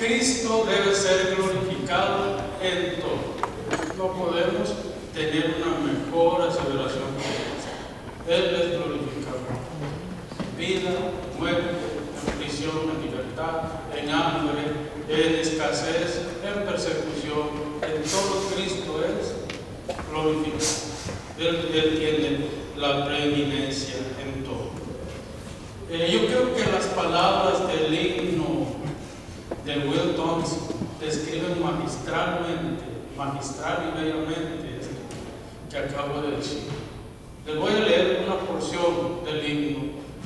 Cristo debe ser glorificado en todo. No podemos tener una mejor aseveración que esta. Él es glorificado. Vida, muerte, en prisión, en libertad, en hambre, en escasez, en persecución, en todo Cristo es glorificado. Él tiene la preeminencia en todo. Yo creo que las palabras del himno de Will Thompson describen magistral y bellamente esto que acabo de decir. Les voy a leer una porción del himno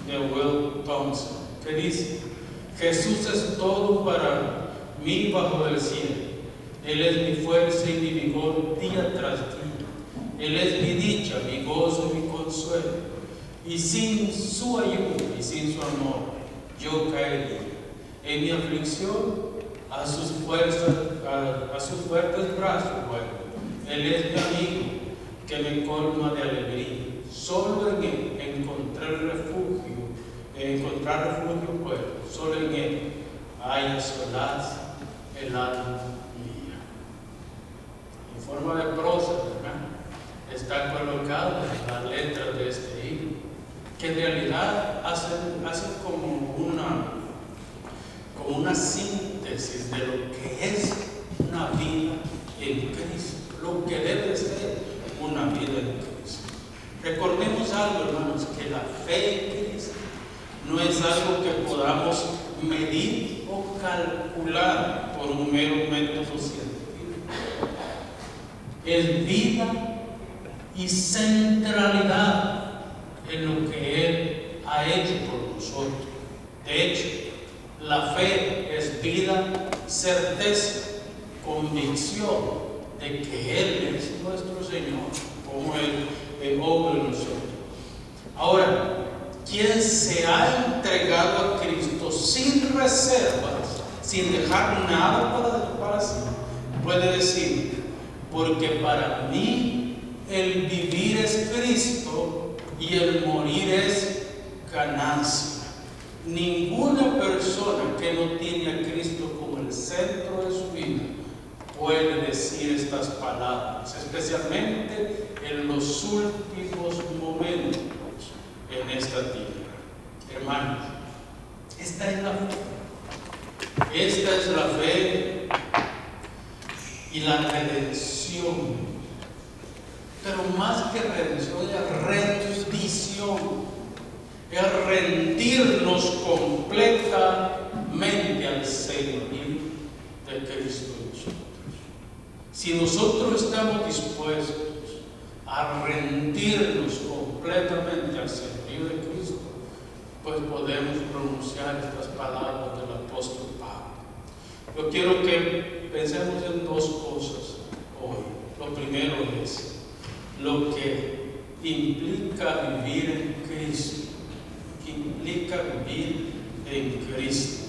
de Will Thompson que dice: Jesús es todo para mí bajo el cielo. Él es mi fuerza y mi vigor día tras día. Él es mi dicha, mi gozo y mi consuelo. Y sin su ayuda y sin su amor, yo caería. En mi aflicción, a sus fuertes brazos vuelvo. Él es mi amigo, que me colma de alegría. Solo en Él encontrar refugio puedo. Solo en Él haya solaz el alma mía. En forma de prosa, ¿verdad? Está colocado en las letras de este himno, que en realidad hacen como una síntesis de lo que es una vida en Cristo, lo que debe ser una vida en Cristo. Recordemos algo, hermanos, que la fe en Cristo no es algo que podamos medir o calcular por un mero método científico. Es vida y centralidad en lo que Él ha hecho por nosotros. De hecho, la fe es vida, certeza, convicción de que Él es nuestro Señor, como Él obra en nosotros. Ahora, quien se ha entregado a Cristo sin reservas, sin dejar nada para sí, puede decir: porque para mí el vivir es Cristo y el morir es ganancia. Ninguna persona que no tiene a Cristo como el centro de su vida puede decir estas palabras, especialmente en los últimos momentos en esta tierra. Hermanos, esta es la fe. Esta es la fe y la redención. Pero más que redención, es rendición. Es rendirnos completamente al señorío de Cristo en nosotros. Si nosotros estamos dispuestos a rendirnos completamente al señorío de Cristo, pues podemos pronunciar estas palabras del apóstol Pablo. Yo quiero que pensemos en dos cosas hoy. Lo primero es lo que implica vivir en Cristo. Implica vivir en Cristo.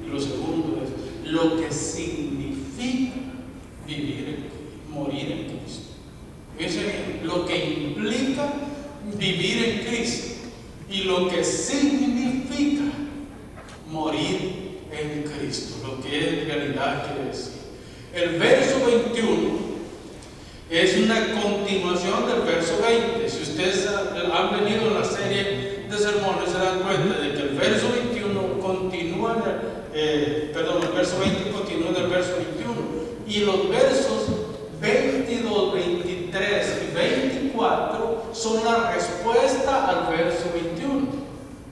Y lo segundo es lo que significa morir en Cristo. Fíjense bien, lo que implica vivir en Cristo y lo que significa morir en Cristo, lo que en realidad quiere decir. El verso 21 es una continuación del verso 20. Si ustedes han venido en la serie de sermones, se dan cuenta de que el verso 21 continúa, el verso 20 continúa en el verso 21, y los versos 22, 23 y 24 son la respuesta al verso 21.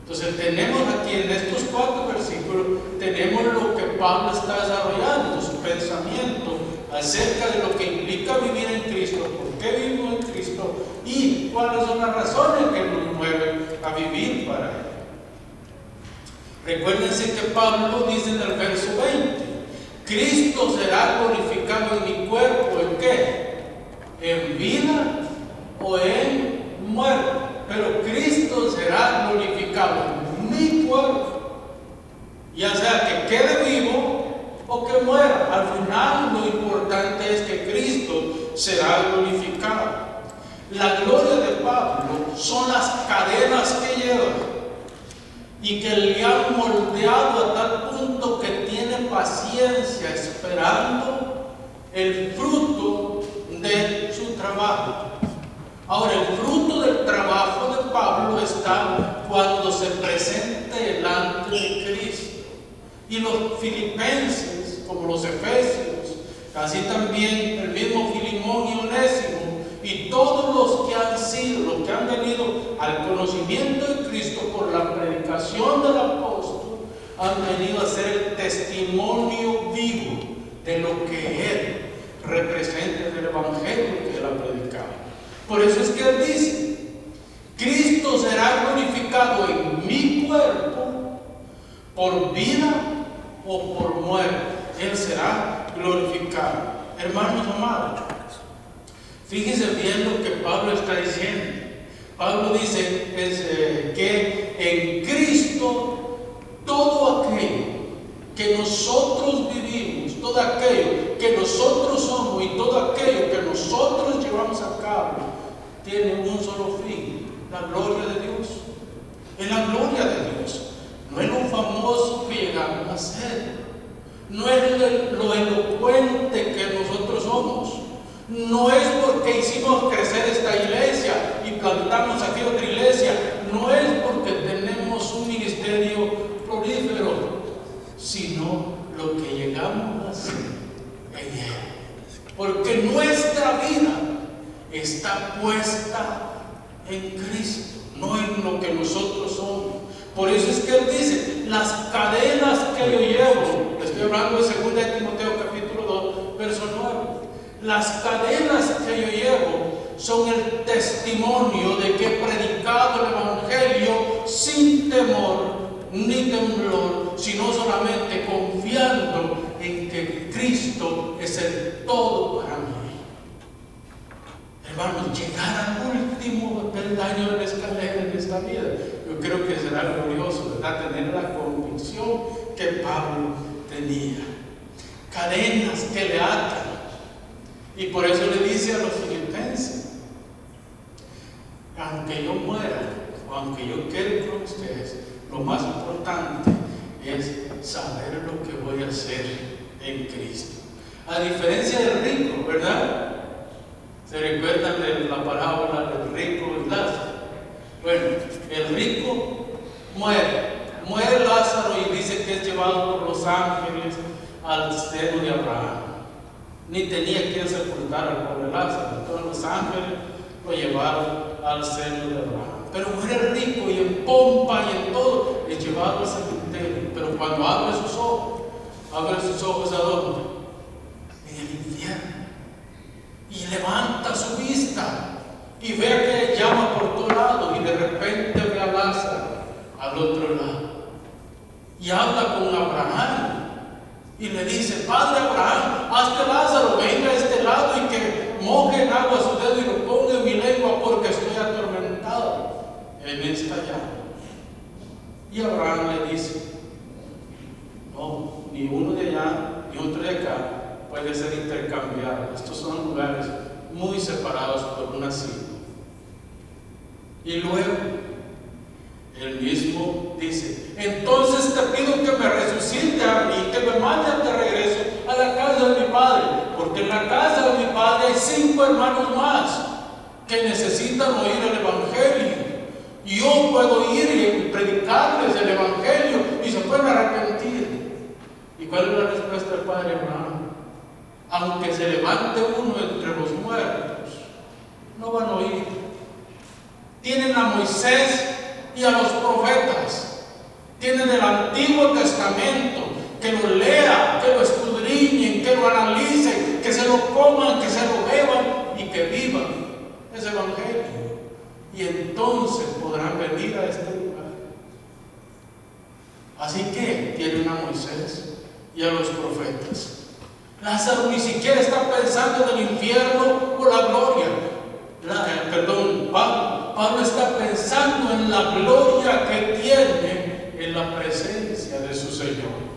Entonces tenemos aquí en estos 4 versículos, tenemos lo que Pablo está desarrollando, su pensamiento acerca de lo que implica vivir en Cristo, por qué vivimos en Cristo y cuáles son las razones que nos mueven a vivir para Él. Recuérdense que Pablo dice en el verso 20: Cristo será glorificado en mi cuerpo, ¿en qué? ¿En vida o en muerte? Pero Cristo será glorificado en mi cuerpo, ya sea que quede vivo o que muera. Al final lo importante es que Cristo será glorificado. La gloria de Pablo son las cadenas que lleva y que le han moldeado a tal punto que tiene paciencia iglesia esperando el fruto de su trabajo. Ahora, el fruto del trabajo de Pablo está cuando se presente delante de Cristo. Y los filipenses, como los efesios, así también el mismo Filimón y Onésimo, y todos los que han sido, los que han venido al conocimiento de Cristo por la predicación del apóstol, han venido a ser el testimonio vivo de lo que él representa del evangelio que él ha predicado. Por eso es que él dice: Cristo será glorificado en mi cuerpo por vida o por muerte. Él será glorificado. Hermanos amados, fíjense bien lo que Pablo está diciendo. Pablo dice que en Cristo todo aquello que nosotros vivimos, todo aquello que nosotros somos y todo aquello que nosotros llevamos a cabo tiene un solo fin: la gloria de Dios. Es la gloria de Dios. No es lo famoso que llegamos a ser, no es lo elocuente que nosotros somos, no es porque hicimos crecer esta iglesia y plantamos aquí otra iglesia, no es porque tenemos un ministerio prolífero, sino lo que llegamos a ser en Él. Porque nuestra vida está puesta en Cristo, no en lo que nosotros somos. Por eso es que él dice: las cadenas que yo llevo, estoy hablando de 2 Timoteo capítulo 2, verso 9. Las cadenas que yo llevo son el testimonio de que he predicado el evangelio sin temor ni temblor, sino solamente confiando en que Cristo es el todo para mí. Hermanos, llegar al último peldaño de la escalera en esta vida, yo creo que será glorioso, ¿verdad? Tener la convicción que Pablo tenía. Cadenas que le atan. Y por eso le dice a los filipenses: aunque yo muera, o aunque yo quede con ustedes, lo más importante es saber lo que voy a hacer en Cristo. A diferencia del rico, ¿verdad? ¿Se recuerdan de la parábola del rico y Lázaro? Bueno, el rico muere Lázaro y dice que es llevado por los ángeles al seno de Abraham. Ni tenía quien sepultar al pobre Lázaro, entonces los ángeles lo llevaron al seno de Abraham. Pero muere el rico y en pompa y en todo es llevado al cementerio. Pero cuando abre sus ojos ¿a dónde? En el infierno. Y levanta su vista y ve que llama por todo lado, y de repente ve a Lázaro al otro lado y habla con Abraham y le dice: Padre Abraham, haz que Lázaro venga a este lado y que moje en agua su dedo y lo ponga en mi lengua, porque estoy atormentado en esta llama. Y Abraham le dice: no, ni uno de allá ni otro de acá puede ser intercambiado. Estos son lugares muy separados por una silla. Y luego él mismo dice: entonces te pido que me resucite a mí, que me mande de regreso a la casa de mi padre, porque en la casa de mi padre hay 5 hermanos más que necesitan oír el evangelio, y yo puedo ir y predicarles el evangelio y se pueden arrepentir. ¿Y cuál es la respuesta del padre Abraham? Aunque se levante uno entre los muertos, no van a oír. Tienen a Moisés y a los profetas, tienen el Antiguo Testamento, que lo lean, que lo escudriñen, que lo analicen, que se lo coman, que se lo beban y que vivan ese evangelio. Y entonces podrán venir a este lugar. Así que tienen a Moisés y a los profetas. Lázaro ni siquiera está pensando en el infierno o la gloria. Pablo está pensando en la gloria que tiene en la presencia de su Señor.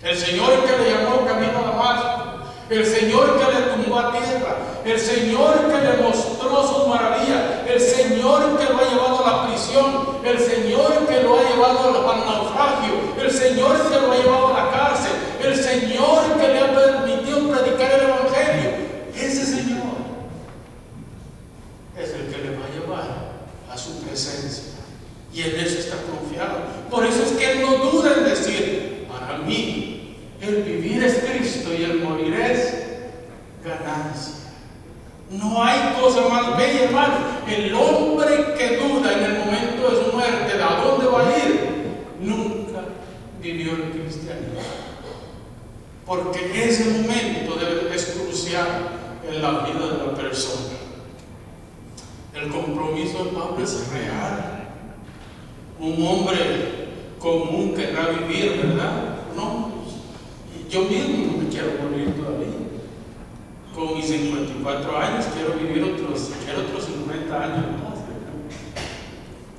El Señor que le llamó camino a Damasco, el Señor que le tumbó a tierra, el Señor que le mostró sus maravillas, el Señor que lo ha llevado a la prisión, el Señor que lo ha llevado al naufragio, el Señor que lo ha llevado a la cárcel, el Señor que le Evangelio, hermano. El hombre que duda en el momento de su muerte de a dónde va a ir, nunca vivió el cristianismo. Porque ese momento es crucial en la vida de la persona. El compromiso de Pablo es real. Un hombre común querrá vivir, ¿verdad? No, yo mismo no me quiero morir todavía. Con mis 54 años quiero vivir otros 50 años más, ¿verdad?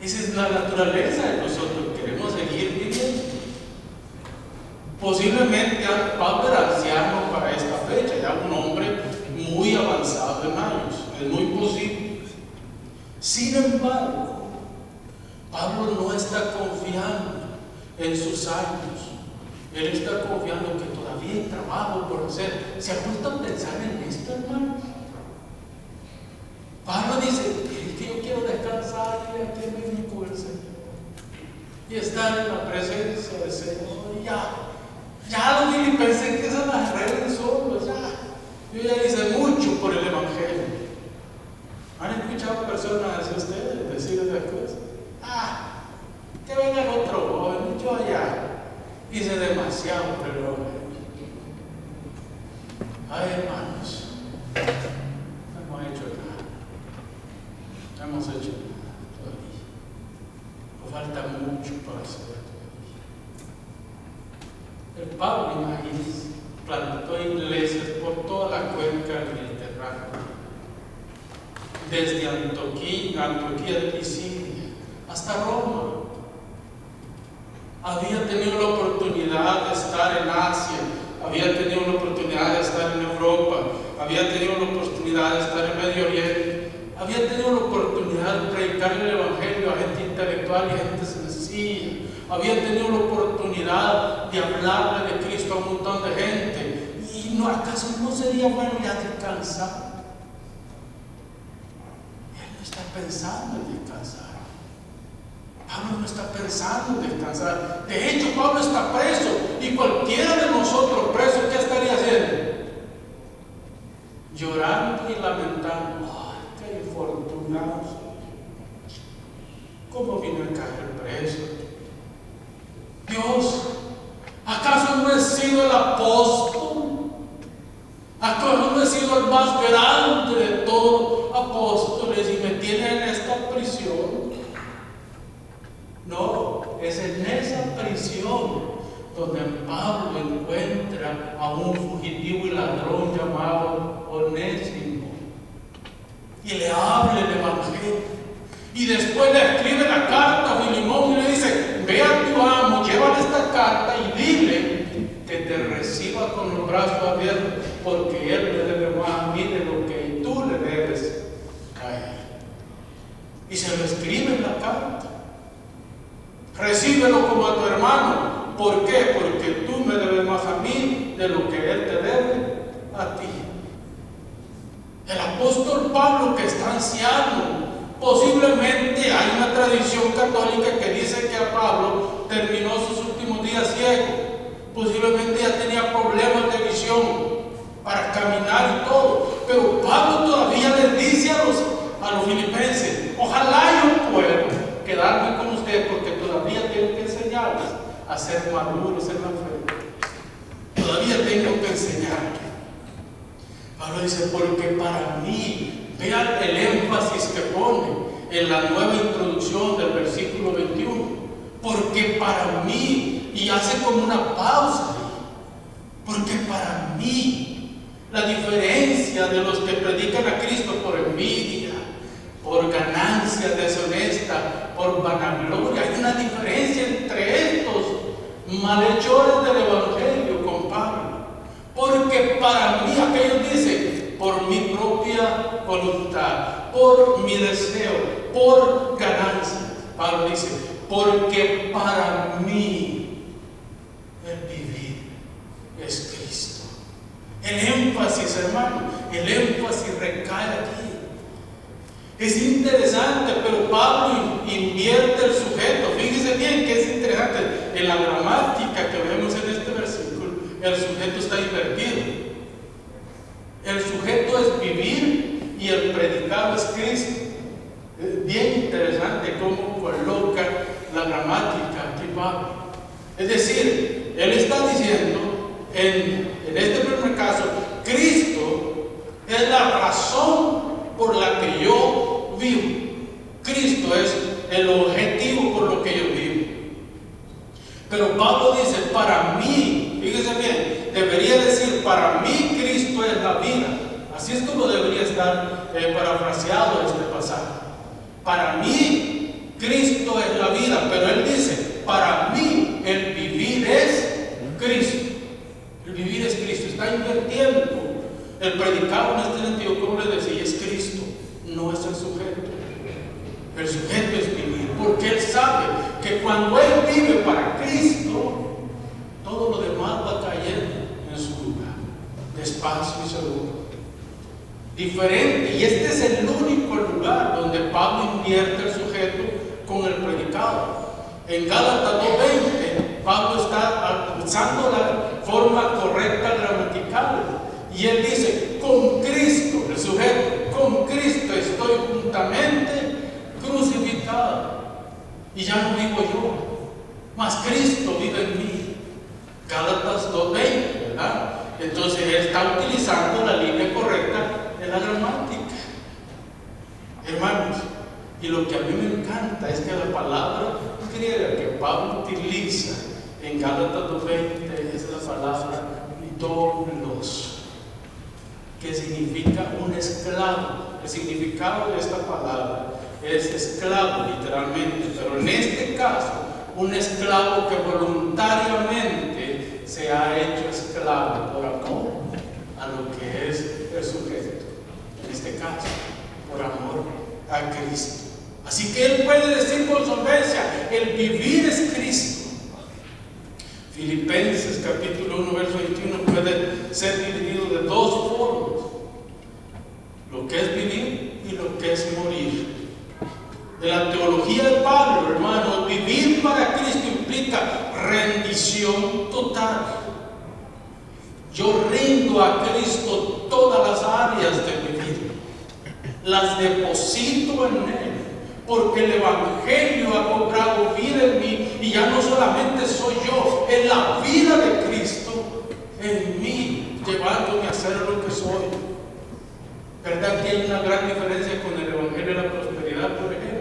Esa es la naturaleza de nosotros, queremos seguir viviendo. Posiblemente Pablo era anciano para esta fecha, ya un hombre muy avanzado en años, es muy posible. Sin embargo, Pablo no está confiando en sus años, él está confiando que todavía hay trabajo por hacer. ¿Se ha puesto a pensar en esto, hermano? Pablo dice: es que yo quiero descansar y aquí me dedico al Señor y estar en la presencia del Señor. Y ya los filipenses que se las arreglen solos, ya. Yo ya hice mucho por el Evangelio. ¿Han escuchado personas de ustedes decir esas cosas? Que venga otro joven, yo ya hice demasiado por el Evangelio. Ay, hermanos, no hemos hecho nada. No hemos hecho nada todavía. Nos falta mucho para hacer todavía. El Pablo, imagínense, plantó iglesias por toda la cuenca del Mediterráneo, desde Antioquía de Pisidia hasta Roma. Había tenido la oportunidad de estar en Asia, había tenido la oportunidad de estar en Europa, había tenido la oportunidad de estar en Medio Oriente, había tenido la oportunidad de predicar el Evangelio a gente intelectual y gente sencilla, había tenido la oportunidad de hablarle de Cristo a un montón de gente. ¿Y no, acaso no sería bueno ya descansar? Él no está pensando en descansar. Pablo no está pensando en descansar. De hecho, Pablo está preso, y cualquiera de nosotros preso, ¿qué estaría haciendo? Llorando y lamentando. ¡Ay, qué infortunado! ¿Cómo vino a caer preso? Dios, ¿acaso no he sido el apóstol? ¿Acaso no he sido el más grande de todos los apóstoles y me tienen en esta prisión? No, es en esa prisión donde Pablo encuentra a un fugitivo y ladrón llamado Onésimo y le habla el Evangelio. Y después le escribe la carta a Filemón y le dice: ve a tu amo, llévale esta carta y dile que te reciba con los brazos abiertos, porque él le debe más a mí de lo que tú le debes a él. Y se lo escribe en la carta: recíbelo como a tu hermano. ¿Por qué? Porque tú me debes más a mí de lo que él te debe a ti. El apóstol Pablo, que está anciano, posiblemente hay una tradición católica que dice que a Pablo terminó sus últimos días ciego. Posiblemente ya tenía problemas de visión para caminar y todo. Pero Pablo todavía les dice a los filipenses: ojalá yo pueda quedarme con ustedes, porque todavía tengo que enseñarles a ser maduros en la fe. Todavía tengo que enseñarles. Pablo dice: porque para mí, vean el énfasis que pone en la nueva introducción del versículo 21, porque para mí, y hace como una pausa, porque para mí, la diferencia de los que predican a Cristo por envidia, por ganancia deshonesta, por vanagloria, hay una diferencia entre estos malhechores del Evangelio con Pablo. Porque para mí, aquellos dicen, por mi propia voluntad, por mi deseo, por ganancia. Pablo dice: porque para mí el vivir es Cristo. El énfasis, hermano, el énfasis recae aquí. Es interesante, pero Pablo invierte el sujeto. Fíjense bien que es interesante. En la gramática que vemos en este versículo, el sujeto está invertido. El sujeto es vivir y el predicado es Cristo. Bien interesante cómo coloca la gramática aquí Pablo. Es decir, él está diciendo en este primer caso, Cristo es la razón por la que yo vivo. Cristo es el objetivo por lo que yo vivo. Pero Pablo dice, para mí, fíjese bien, debería decir, para mí Cristo es la vida. Así es como debería estar parafraseado este pasaje. Para mí Cristo es la vida, pero él dice, para mí el vivir es Cristo. El vivir es Cristo. Está invirtiendo el predicado en este sentido. Como le decía, es Cristo, no es el sujeto. El sujeto es vivir, porque él sabe que cuando él vive para Cristo, todo lo demás va cayendo en su lugar, despacio y seguro. Diferente, y este es el único lugar donde Pablo invierte el sujeto con el predicado. En Gálatas 2:20, Pablo está usando la forma correcta gramatical, y él dice, con Cristo, el sujeto, con Cristo estoy juntamente crucificado, y ya no vivo yo, mas Cristo vive en mí. Gálatas 2:20, ¿verdad? Entonces él está utilizando la línea correcta de la gramática. Hermanos, y lo que a mí me encanta es que la palabra griega que Pablo utiliza en Gálatas 2:20 es la palabra doulos, que significa un esclavo. El significado de esta palabra es esclavo literalmente, pero en este caso un esclavo que voluntariamente se ha hecho esclavo por amor a lo que es el sujeto, en este caso por amor a Cristo. Así que él puede decir con solvencia, el vivir es Cristo. Filipenses capítulo 1 verso 21 puede ser dividido de dos formas: lo que es vivir y lo que es morir. De la teología de Pablo, hermanos, vivir para Cristo implica rendición total. Yo rindo a Cristo todas las áreas de mi vida, las deposito en Él, porque el Evangelio ha cobrado vida en mí, y ya no solamente soy yo, es la vida de Cristo en mí, llevándome a ser lo que soy. ¿Verdad que hay una gran diferencia con el Evangelio de la prosperidad, por ejemplo?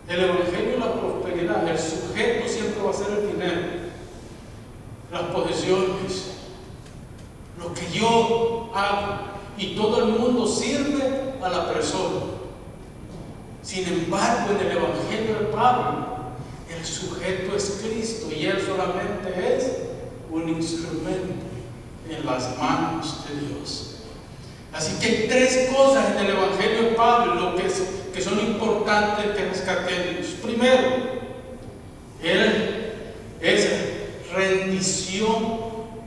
El Evangelio de la prosperidad, el sujeto siempre va a ser el dinero, las posesiones, lo que yo hago, y todo el mundo sirve a la persona. Sin embargo, en el Evangelio de Pablo, el sujeto es Cristo y él solamente es un instrumento en las manos de Dios. Así que hay tres cosas en el Evangelio de Pablo que son importantes que rescatemos. Primero, es rendición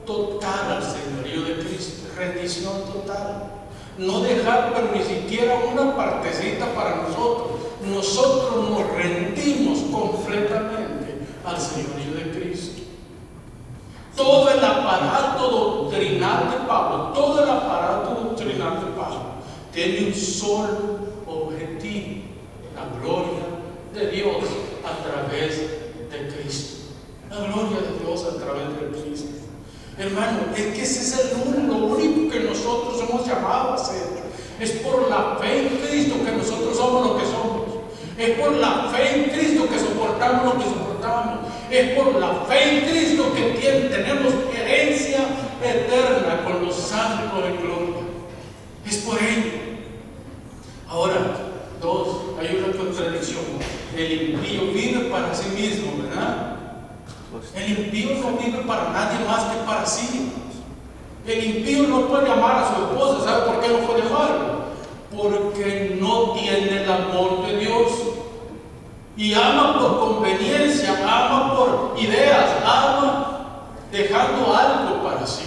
total al señorío de Cristo. Rendición total. No dejar pero ni siquiera una partecita para nosotros. Nosotros nos rendimos completamente al señorío de Cristo. Todo el aparato doctrinal de Pablo, tiene un solo objetivo: la gloria de Dios a través de Cristo. La gloria de Dios a través de Cristo. Hermano, es que ese es lo único que nosotros hemos llamado a hacer. Es por la fe en Cristo que nosotros somos lo que somos. Es por la fe en Cristo que soportamos lo que soportamos. Es por la fe en Cristo que tenemos herencia eterna con los santos en gloria. Es por ello. Ahora, dos, hay una contradicción. El impío vive para sí mismo, ¿verdad? El impío no vive para nadie más que para sí. El impío no puede amar a su esposa. ¿Sabe por qué no puede amarlo? Porque no tiene el amor de Dios. Y ama por conveniencia, ama por ideas, ama dejando algo para sí.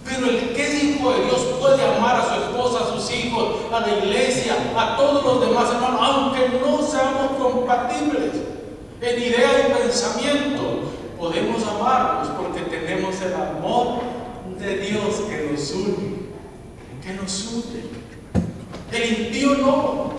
Pero el que es hijo de Dios puede amar a su esposa, a sus hijos, a la iglesia, a todos los demás hermanos, aunque no seamos compatibles en idea y pensamiento. Podemos amarlos porque tenemos el amor de Dios que nos une. que nos hunde. El impío no.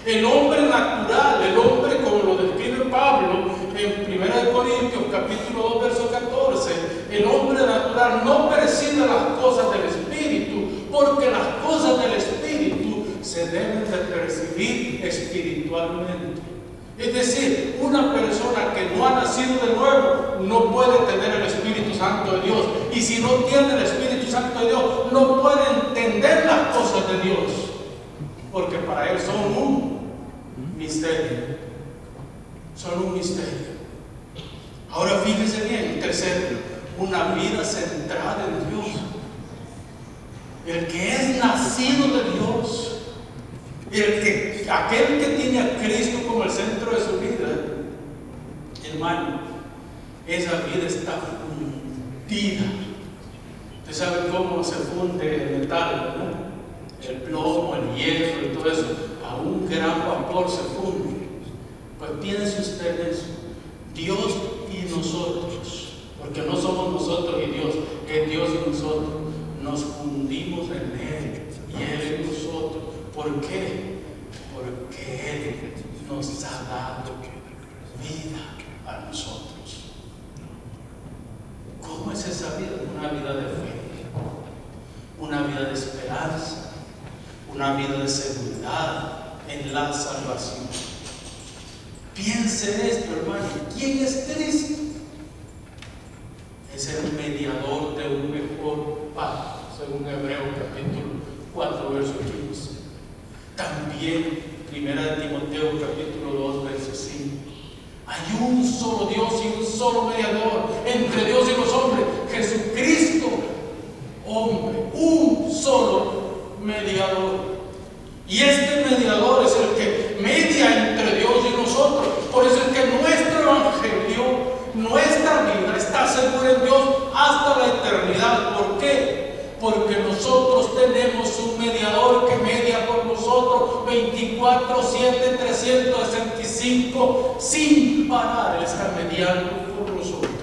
El hombre natural, el hombre como lo describe Pablo en 1 Corintios capítulo 2 verso 14, el hombre natural no percibe las cosas del Espíritu, porque las cosas del Espíritu se deben de percibir espiritualmente. Es decir, una persona que no ha nacido de nuevo no puede tener el Espíritu Santo de Dios. Y si no tiene el Espíritu Santo de Dios, no puede entender las cosas de Dios, porque para él son un misterio. Son un misterio. Ahora fíjese bien, tercero, una vida centrada en Dios. El que es nacido de Dios, aquel que tiene a Cristo como el centro de su vida, hermano, esa vida está fundida. Usted sabe cómo se funde el metal, ¿no? El plomo, el hierro y todo eso, a un gran vapor se funde. Pues piense usted en eso. Dios y nosotros, porque no somos nosotros y Dios, es Dios y nosotros. Nos fundimos en Él y Él en nosotros. ¿Por qué? Porque Él nos ha dado vida a nosotros. ¿Cómo es esa vida? Una vida de fe, una vida de esperanza, una vida de seguridad en la salvación. Piense en esto, hermano. ¿Quién es Cristo? Es el mediador de un mejor pacto, según Hebreos capítulo 4, verso 15. También, 1 Timoteo capítulo 2, verso 5. Hay un solo Dios y un solo mediador entre Dios y los hombres, Jesucristo, hombre, un solo mediador. Y este mediador es el que media entre Dios y nosotros. Por eso es que nuestro evangelio, nuestra vida está segura en Dios hasta la eternidad. ¿Por qué? Porque nosotros tenemos un mediador que media por nosotros 24/7, 365, sin parar. Él está mediando por nosotros.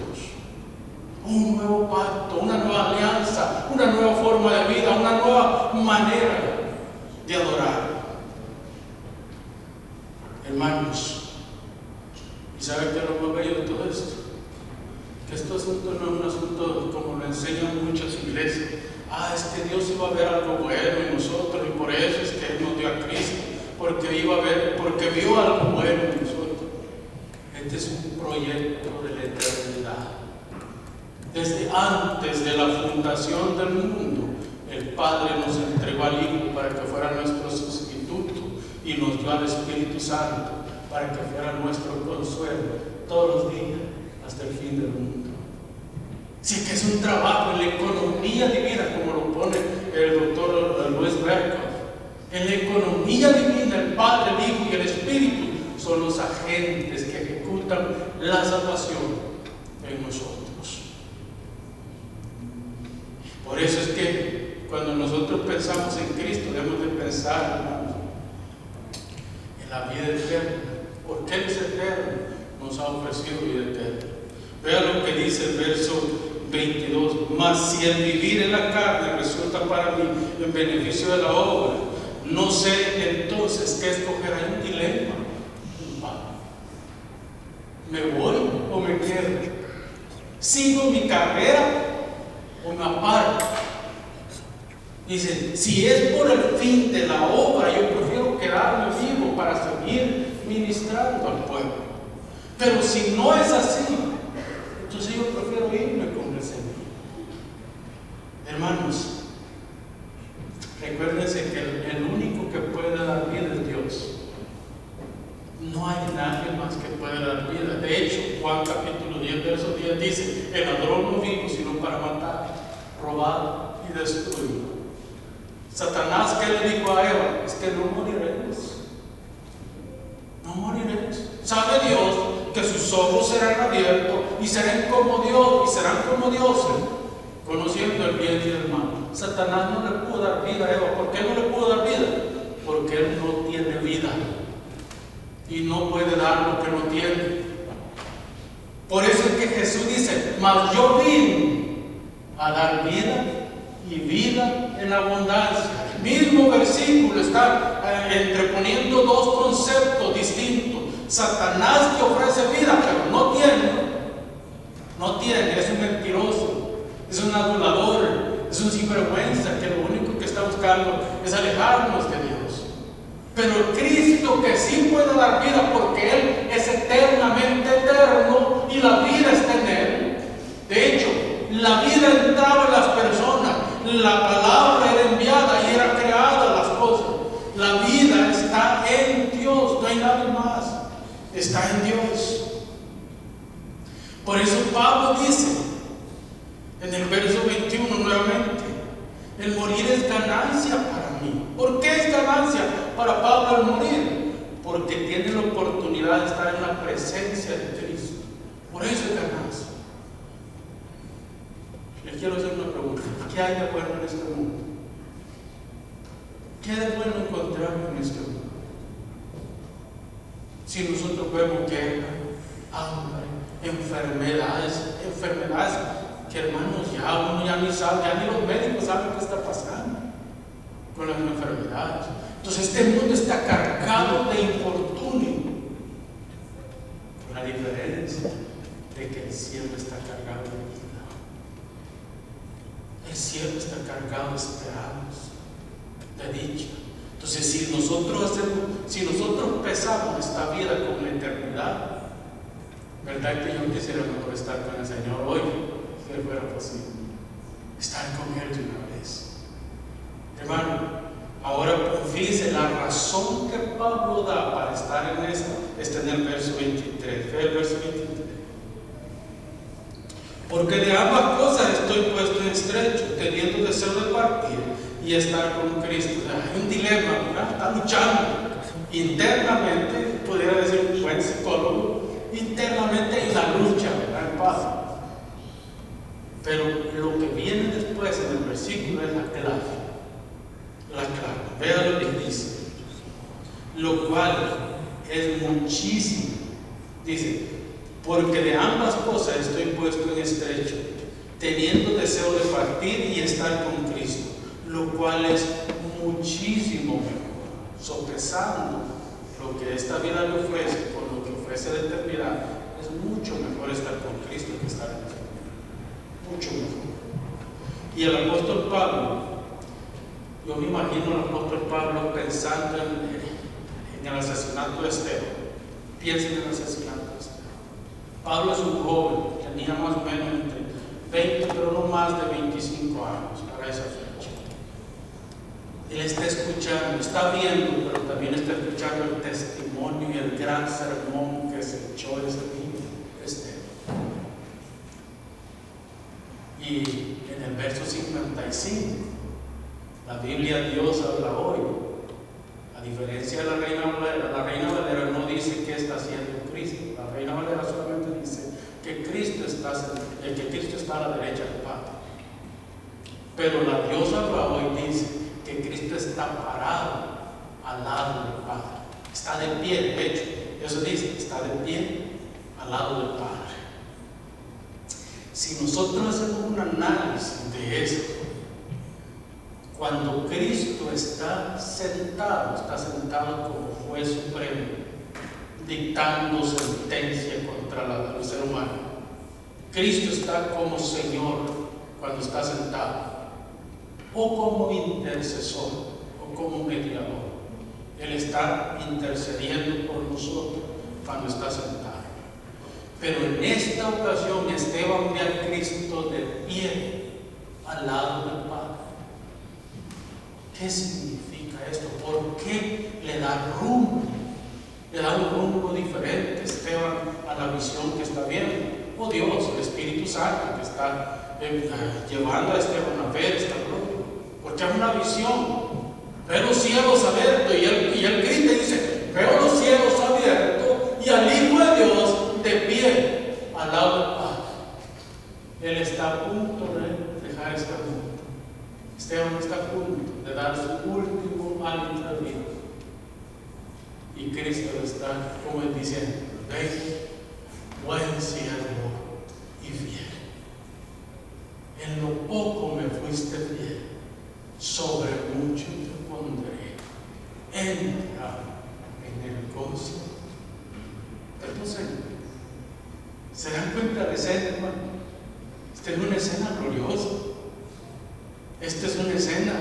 Un nuevo pacto, una nueva alianza, una nueva forma de vida, una nueva manera de adorar. Hermanos, ¿y saben qué es lo más bello de todo esto? Que este asunto no es un asunto como lo enseñan muchas iglesias. Es que Dios iba a ver algo bueno en nosotros y por eso es que Él nos dio a Cristo, porque vio algo bueno en nosotros. Este es un proyecto de la eternidad. Desde antes de la fundación del mundo, el Padre nos entregó al Hijo para que fuera nuestro sustituto y nos dio al Espíritu Santo para que fuera nuestro consuelo todos los días hasta el fin del mundo. Sí que es un trabajo en la economía divina, como lo pone el doctor Luis Berkhoff. En la economía divina, el Padre, el Hijo y el Espíritu son los agentes que ejecutan la salvación en nosotros. Por eso es que cuando nosotros pensamos en Cristo, debemos de pensar, hermanos, en la vida eterna. Porque Él es eterno, nos ha ofrecido vida eterna. Vea lo que dice el verso 22. Mas si el vivir en la carne resulta para mí en beneficio de la obra, no sé entonces qué escoger. Hay un dilema. ¿Me voy o me quedo? ¿Sigo mi carrera o me aparto? Dice, si es por el fin de la obra, yo prefiero quedarme vivo para seguir ministrando al pueblo. Pero si no es así, entonces yo prefiero irme con el Señor. Hermanos, recuérdense que el único que puede dar vida es Dios. No hay nadie más que pueda dar vida. De hecho, Juan capítulo 10, verso 10 dice, el ladrón no vino sino para matar, robar y destruir. Satanás, ¿qué le dijo a Eva? Es que no moriremos. No moriremos. ¿Sabe Dios que sus ojos serán abiertos y serán como Dios y serán como dioses, conociendo el bien y el mal? Satanás no le pudo dar vida a Eva. ¿Por qué no le pudo dar vida? Porque él no tiene vida y no puede dar lo que no tiene. Por eso es que Jesús dice, mas yo vine a dar vida y vida en abundancia. El mismo versículo está entreponiendo dos conceptos distintos. Satanás te ofrece vida, pero no tiene, es un mentiroso, es un adulador, es un sinvergüenza que lo único que está buscando es alejarnos de Dios. Pero Cristo, que sí puede dar vida porque Él es eternamente eterno y la vida está en Él. De hecho, la vida entraba en las personas, la palabra era enviada y era creada las cosas. La vida está en Dios, no hay nada más, está en Dios. Por eso Pablo dice en el verso 21 nuevamente: el morir es ganancia para mí. ¿Por qué es ganancia para Pablo el morir? Porque tiene la oportunidad de estar en la presencia de Cristo. Por eso es ganancia. Les quiero hacer una pregunta: ¿qué hay de bueno en este mundo? ¿Qué de bueno encontramos en este mundo? Si nosotros vemos guerra, hambre, enfermedades que, hermanos, uno ya ni sabe, ya ni los médicos saben qué está pasando con las enfermedades. Entonces este mundo está cargado de infortunio, con la diferencia de que el cielo está cargado de vida. El cielo está cargado de esperanza, de dicha. Entonces si nosotros pesamos esta vida con la eternidad, ¿verdad que yo quisiera mejor estar con el Señor hoy, si fuera posible? Estar con Él de una vez. Hermano, ahora fíjense la razón que Pablo da para estar en esto, está en el verso 23. Ve el verso 23. Porque de ambas cosas estoy puesto en estrecho, teniendo deseo de partir y estar con Cristo. Hay un dilema, ¿verdad? Está luchando internamente, pudiera decir un buen psicólogo. Internamente hay una lucha, ¿verdad? En paz. Pero lo que viene después en el versículo es la clave. Vea lo que dice. Lo cual es muchísimo. Dice: porque de ambas cosas estoy puesto en estrecho, teniendo deseo de partir y estar con Cristo, lo cual es muchísimo mejor. Sopesando lo que esta vida le ofrece con lo que ofrece la eternidad, es mucho mejor estar con Cristo que estar en este mundo. Mucho mejor. Y el apóstol Pablo, yo me imagino al apóstol Pablo pensando en el asesinato de Esteban. Piensen en el asesinato de Esteban. Pablo es un joven, tenía más o menos entre 20, pero no más de 25 años para esa fecha. Él está escuchando, está viendo, pero también está escuchando el testimonio y el gran sermón que se echó ese niño, Esteban. Y en el verso 55, la Biblia Dios habla hoy. A diferencia de la Reina Valera no dice qué está haciendo Cristo. La Reina Valera solamente dice que Cristo está a la derecha del Padre. Pero la Dios habla hoy dice que Cristo está parado al lado del Padre. Está de pie, de hecho. Eso dice, está de pie al lado del Padre. Si nosotros hacemos un análisis de esto, cuando Cristo está sentado como juez supremo, dictando sentencia contra el ser humano. Cristo está como Señor cuando está sentado, o como intercesor, o como mediador. Él está intercediendo por nosotros cuando está sentado. Pero en esta ocasión Esteban ve a Cristo de pie al lado del Padre. ¿Qué significa esto? ¿Por qué le da rumbo? Le da un rumbo diferente Esteban a la visión que está viendo. Oh Dios, el Espíritu Santo que está llevando a Esteban a ver esta gloria. Porque es una visión. Ve los cielos abiertos y él grita y dice: veo los cielos abiertos y al Hijo de Dios de pie al lado del Padre. Él está a punto de dejar este mundo. Esteban está a punto de dar su último aliento de vida. Y Cristo está como él diciendo: ven, buen siervo y fiel. En lo poco me fuiste fuiste fiel, sobre mucho te pondré. Entra en el gozo de tu Señor. ¿Se dan cuenta de escena, hermano? Esta es una escena gloriosa. Esta es una escena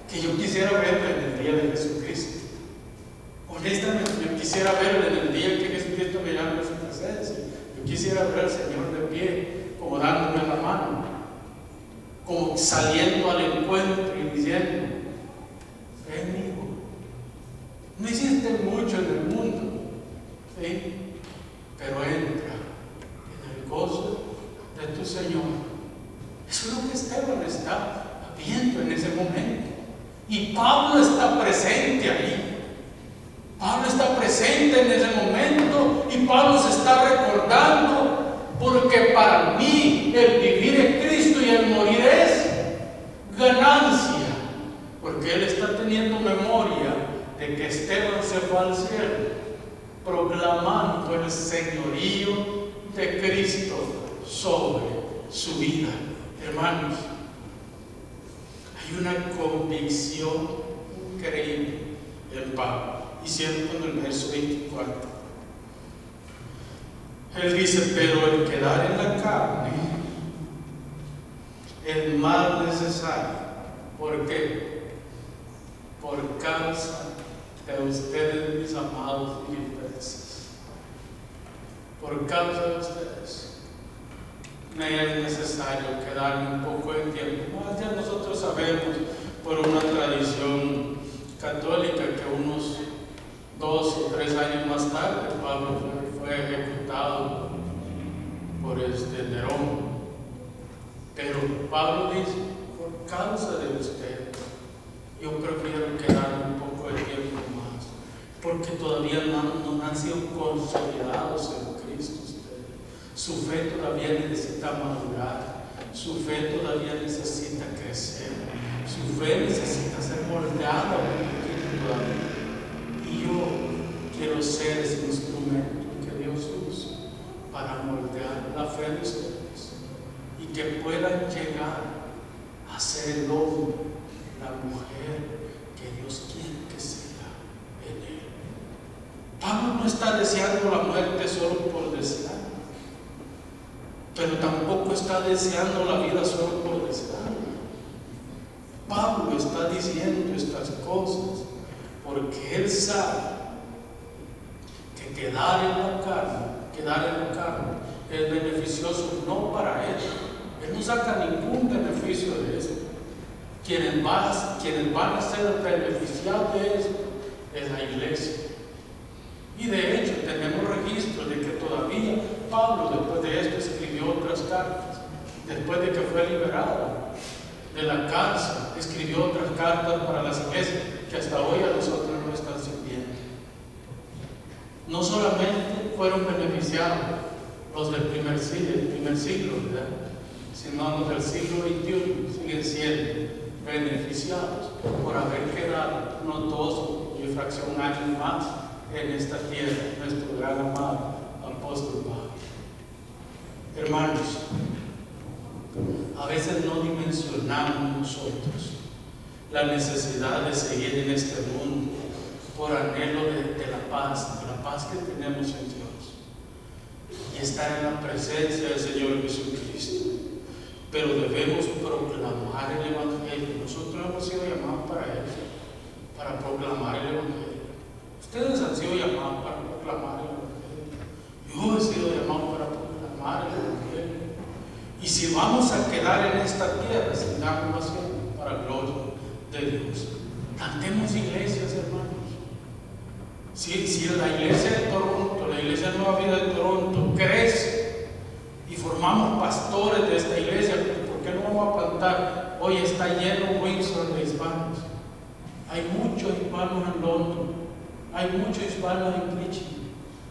que yo quisiera verla en el día de Jesucristo. Honestamente, yo quisiera verla en el día que Jesucristo me llame a su presencia. Yo quisiera ver al Señor de pie, como dándome la mano, como saliendo al encuentro y diciendo: ven, hijo, no hiciste mucho en el mundo, ¿sí? Pero entra en el gozo de tu Señor. Eso es lo que Esteban está viendo en ese momento. Y Pablo está presente ahí. Pablo está presente en ese momento y Pablo se está recordando, porque para mí el vivir es Cristo y el morir es ganancia. Porque él está teniendo memoria de que Esteban se fue al cielo proclamando el señorío de Cristo sobre su vida. Hermanos, hay una convicción increíble en Pablo. Y cierto, en el verso 24 él dice: pero el quedar en la carne es más necesario. ¿Por qué? Por causa de ustedes, mis amados filipenses. Por causa de ustedes me es necesario quedarme un poco de tiempo. Ya nosotros sabemos por una tradición católica que unos 2 o 3 años más tarde Pablo fue ejecutado por Nerón. Pero Pablo dice: por causa de ustedes yo prefiero quedarme un poco de tiempo más, porque todavía no han sido consolidados en Cristo ustedes. Su fe todavía necesita madurar, su fe todavía necesita crecer, su fe necesita ser moldeada un poquito todavía. Y yo quiero ser ese instrumento que Dios usa para moldear la fe de ustedes y que puedan llegar a ser el hombre, la mujer que Dios quiere que sea en él. Pablo no está deseando la muerte solo por desear, pero tampoco está deseando la vida solo por desear. Pablo está diciendo estas cosas porque él sabe que quedar en la carne es beneficioso no para él. Él no saca ningún beneficio de eso. Quienes van a ser beneficiados de eso es la iglesia. Y de hecho tenemos registro de que todavía Pablo, después de esto, escribió otras cartas. Después de que fue liberado de la cárcel, escribió otras cartas para las iglesias que hasta hoy a nosotros nos están sirviendo. No solamente fueron beneficiados los del primer siglo, ¿verdad?, sino los del siglo XXI siguen siendo beneficiados por haber quedado unos 2 y fracción años más en esta tierra, nuestro gran amado apóstol Pablo. Hermanos, a veces no dimensionamos nosotros la necesidad de seguir en este mundo por anhelo de la paz que tenemos en Dios y estar en la presencia del Señor Jesucristo. Pero debemos proclamar el Evangelio. Nosotros hemos sido llamados para eso, para proclamar el Evangelio. Ustedes han sido llamados para proclamar el Evangelio. Yo he sido llamado para proclamar el Evangelio. Y si vamos a quedar en esta tierra, sigamos haciendo para la gloria de Dios. Plantemos iglesias, hermanos. Si la iglesia de Toronto, la iglesia Nueva Vida de Toronto crece y formamos pastores de esta iglesia, ¿por qué no vamos a plantar? Hoy está lleno Windsor de hispanos. Hay muchos hispanos en London, hay muchos hispanos en Clichy,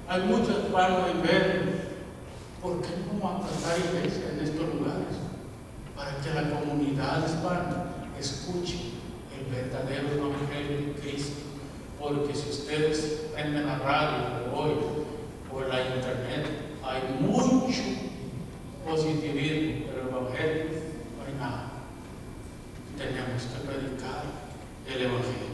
hay muchos hispanos en Berlín. ¿Por qué no vamos a plantar iglesias en estos lugares? Para que la comunidad hispana escuche el verdadero evangelio de Cristo. Porque si ustedes prenden la radio hoy o la internet, hay mucho positivismo, pero el evangelio no hay nada. el Evangelio.